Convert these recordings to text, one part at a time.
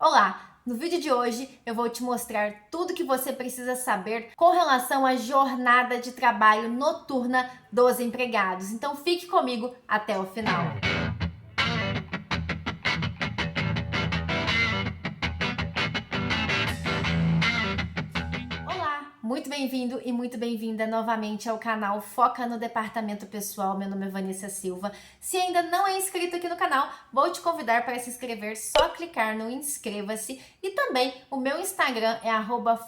Olá! No vídeo de hoje eu vou te mostrar tudo que você precisa saber com relação à jornada de trabalho noturna dos empregados. Então fique comigo até o final. Olá! Muito bem-vindo e muito bem-vinda novamente ao canal Foca no Departamento Pessoal. Meu nome é Vanessa Silva. Se ainda não é inscrito aqui no canal, vou te convidar para se inscrever, só clicar no inscreva-se. E também o meu Instagram é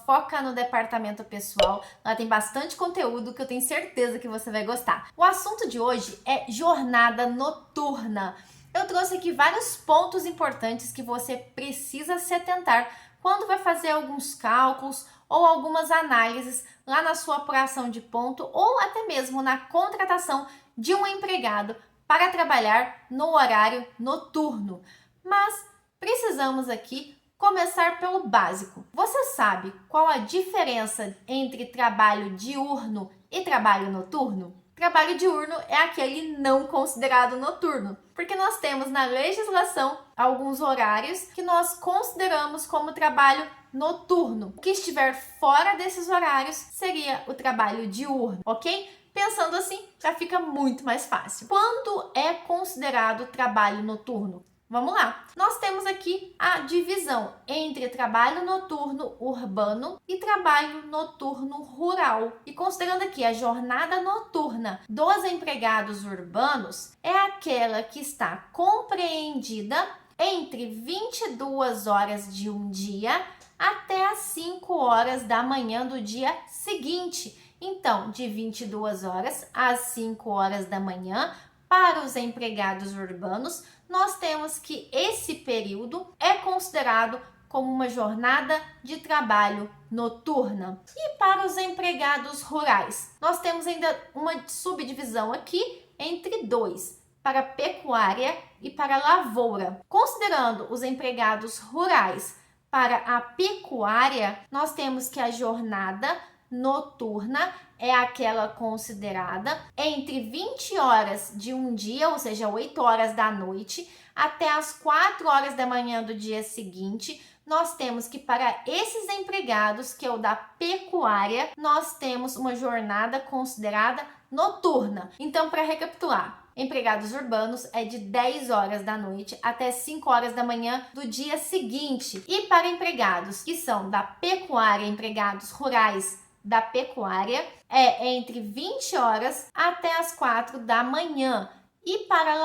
@foca no Departamento Pessoal. Lá tem bastante conteúdo que eu tenho certeza que você vai gostar. O assunto de hoje é jornada noturna. Eu trouxe aqui vários pontos importantes que você precisa se atentar quando vai fazer alguns cálculos ou algumas análises lá na sua apuração de ponto ou até mesmo na contratação de um empregado para trabalhar no horário noturno. Mas precisamos aqui começar pelo básico. Você sabe qual a diferença entre trabalho diurno e trabalho noturno? Trabalho diurno é aquele não considerado noturno, porque nós temos na legislação alguns horários que nós consideramos como trabalho noturno. O que estiver fora desses horários seria o trabalho diurno, ok? Pensando assim, já fica muito mais fácil. Quando é considerado trabalho noturno? Vamos lá. Nós temos aqui a divisão entre trabalho noturno urbano e trabalho noturno rural. E considerando aqui a jornada noturna dos empregados urbanos, é aquela que está compreendida entre 22 horas de um dia até as 5 horas da manhã do dia seguinte. Então, de 22 horas às 5 horas da manhã, para os empregados urbanos, nós temos que esse período é considerado como uma jornada de trabalho noturna. E para os empregados rurais, nós temos ainda uma subdivisão aqui entre dois, para pecuária e para lavoura. Considerando os empregados rurais para a pecuária, nós temos que a jornada noturna é aquela considerada entre 20 horas de um dia, ou seja, 8 horas da noite, até as 4 horas da manhã do dia seguinte. Nós temos que para esses empregados, que é o da pecuária, nós temos uma jornada considerada noturna. Então, para recapitular, empregados urbanos é de 10 horas da noite até 5 horas da manhã do dia seguinte. E para empregados que são da pecuária, empregados rurais da pecuária, é entre 20 horas até as 4 da manhã. E para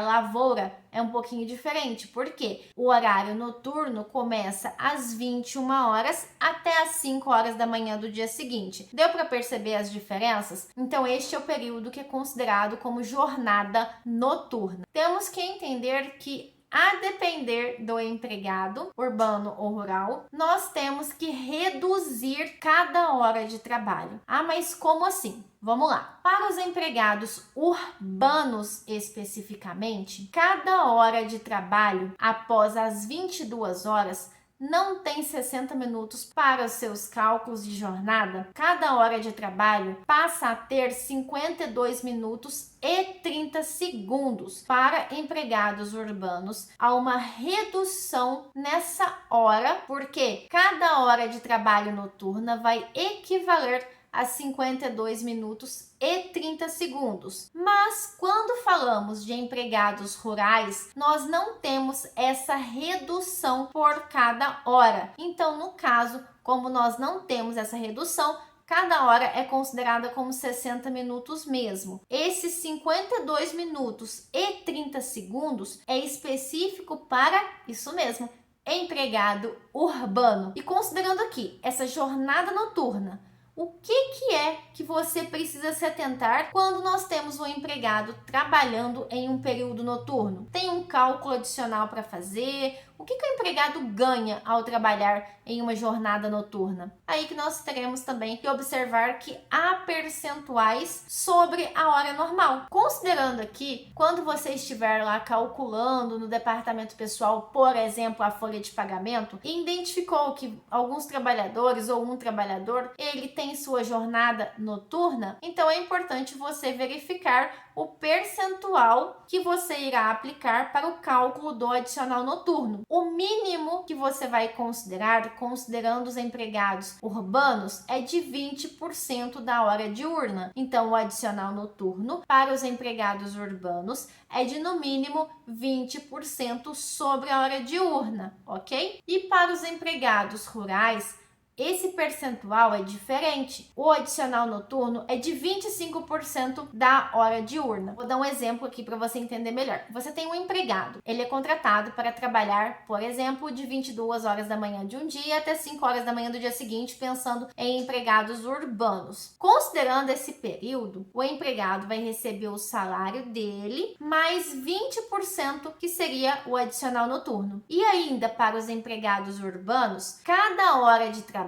lavoura é um pouquinho diferente, porque o horário noturno começa às 21 horas até às 5 horas da manhã do dia seguinte. Deu para perceber as diferenças? Então este é o período que é considerado como jornada noturna. Temos que entender que a depender do empregado, urbano ou rural, nós temos que reduzir cada hora de trabalho. Ah, mas como assim? Vamos lá. Para os empregados urbanos especificamente, cada hora de trabalho após as 22 horas não tem 60 minutos para os seus cálculos de jornada. Cada hora de trabalho passa a ter 52 minutos e 30 segundos. Para empregados urbanos, há uma redução nessa hora, porque cada hora de trabalho noturna vai equivaler a 52 minutos e 30 segundos. Mas quando falamos de empregados rurais, nós não temos essa redução por cada hora. Então, no caso, como nós não temos essa redução, cada hora é considerada como 60 minutos mesmo. Esses 52 minutos e 30 segundos é específico para isso mesmo, empregado urbano. E considerando aqui essa jornada noturna, o que é que você precisa se atentar quando nós temos um empregado trabalhando em um período noturno? Tem um cálculo adicional para fazer? O que o empregado ganha ao trabalhar em uma jornada noturna? Aí que nós teremos também que observar que há percentuais sobre a hora normal. Considerando aqui, quando você estiver lá calculando no departamento pessoal, por exemplo, a folha de pagamento, e identificou que alguns trabalhadores ou um trabalhador, ele tem tem sua jornada noturna, então é importante você verificar o percentual que você irá aplicar para o cálculo do adicional noturno. O mínimo que você vai considerar, considerando os empregados urbanos, é de 20% da hora diurna. Então, o adicional noturno para os empregados urbanos é de no mínimo 20% sobre a hora diurna, ok? E para os empregados rurais, esse percentual é diferente. O adicional noturno é de 25% da hora diurna. Vou dar um exemplo aqui para você entender melhor. Você tem um empregado. Ele é contratado para trabalhar, por exemplo, de 22 horas da manhã de um dia até 5 horas da manhã do dia seguinte, pensando em empregados urbanos. Considerando esse período, o empregado vai receber o salário dele mais 20% que seria o adicional noturno. E ainda para os empregados urbanos, cada hora de trabalho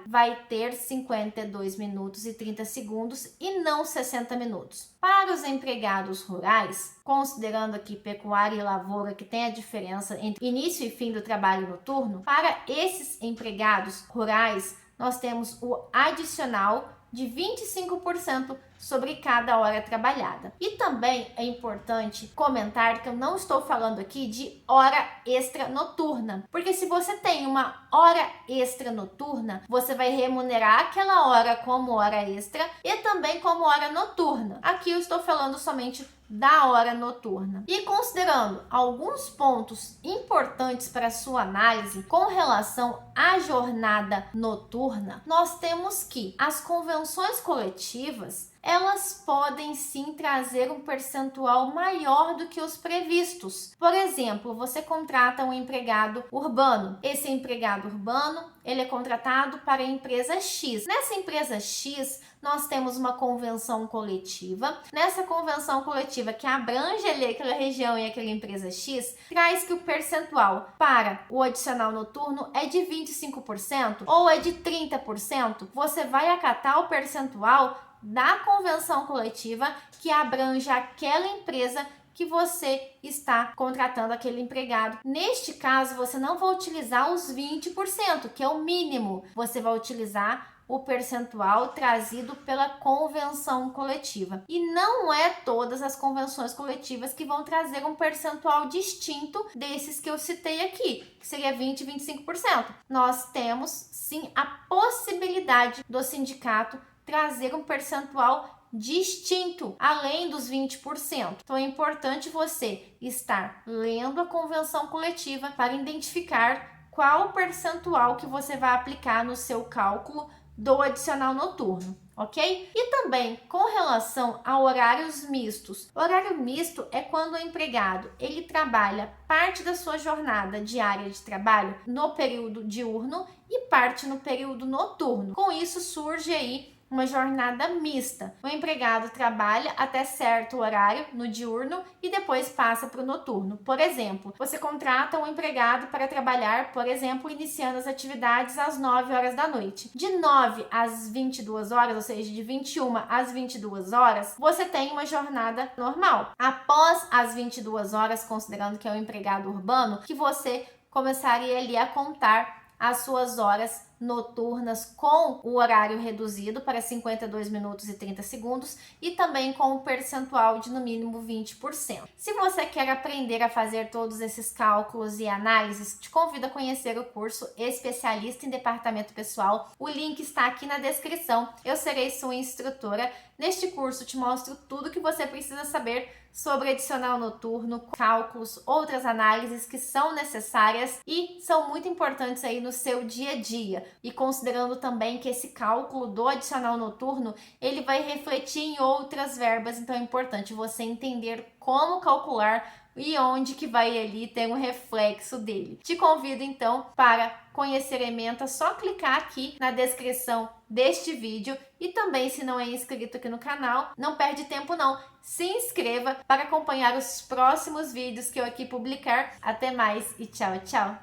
vai ter 52 minutos e 30 segundos e não 60 minutos. Para os empregados rurais, considerando aqui pecuária e lavoura, que tem a diferença entre início e fim do trabalho noturno, para esses empregados rurais, nós temos o adicional de 25% sobre cada hora trabalhada. E também é importante comentar que eu não estou falando aqui de hora extra noturna, porque se você tem uma hora extra noturna, você vai remunerar aquela hora como hora extra e também como hora noturna. Aqui eu estou falando somente da hora noturna. E considerando alguns pontos importantes para a sua análise com relação à jornada noturna, nós temos que as convenções coletivas elas podem sim trazer um percentual maior do que os previstos. Por exemplo, você contrata um empregado urbano. Esse empregado urbano, ele é contratado para a empresa X. Nessa empresa X, nós temos uma convenção coletiva. Nessa convenção coletiva que abrange ali aquela região e aquela empresa X, traz que o percentual para o adicional noturno é de 25% ou é de 30%. Você vai acatar o percentual da convenção coletiva que abrange aquela empresa que você está contratando aquele empregado. Neste caso, você não vai utilizar os 20%, que é o mínimo. Você vai utilizar o percentual trazido pela convenção coletiva. E não é todas as convenções coletivas que vão trazer um percentual distinto desses que eu citei aqui, que seria 20% e 25%. Nós temos, sim, a possibilidade do sindicato trazer um percentual distinto, além dos 20%. Então é importante você estar lendo a convenção coletiva para identificar qual o percentual que você vai aplicar no seu cálculo do adicional noturno, ok? E também com relação a horários mistos. O horário misto é quando o empregado ele trabalha parte da sua jornada diária de trabalho no período diurno e parte no período noturno. Com isso surge aí uma jornada mista. O empregado trabalha até certo horário no diurno e depois passa para o noturno. Por exemplo, você contrata um empregado para trabalhar, por exemplo, iniciando as atividades às 9 horas da noite. De 9 às 22 horas, ou seja, de 21 às 22 horas, você tem uma jornada normal. Após as 22 horas, considerando que é um empregado urbano, que você começaria ali a contar as suas horas noturnas com o horário reduzido para 52 minutos e 30 segundos e também com o percentual de no mínimo 20%. Se você quer aprender a fazer todos esses cálculos e análises, te convido a conhecer o curso Especialista em Departamento Pessoal. O link está aqui na descrição. Eu serei sua instrutora. Neste curso te mostro tudo que você precisa saber sobre adicional noturno, cálculos, outras análises que são necessárias e são muito importantes aí no seu dia a dia. E considerando também que esse cálculo do adicional noturno, ele vai refletir em outras verbas, então é importante você entender como calcular e onde que vai ali ter um reflexo dele. Te convido então para conhecer a ementa, só clicar aqui na descrição deste vídeo e também, se não é inscrito aqui no canal, não perde tempo não, se inscreva para acompanhar os próximos vídeos que eu aqui publicar. Até mais e tchau, tchau!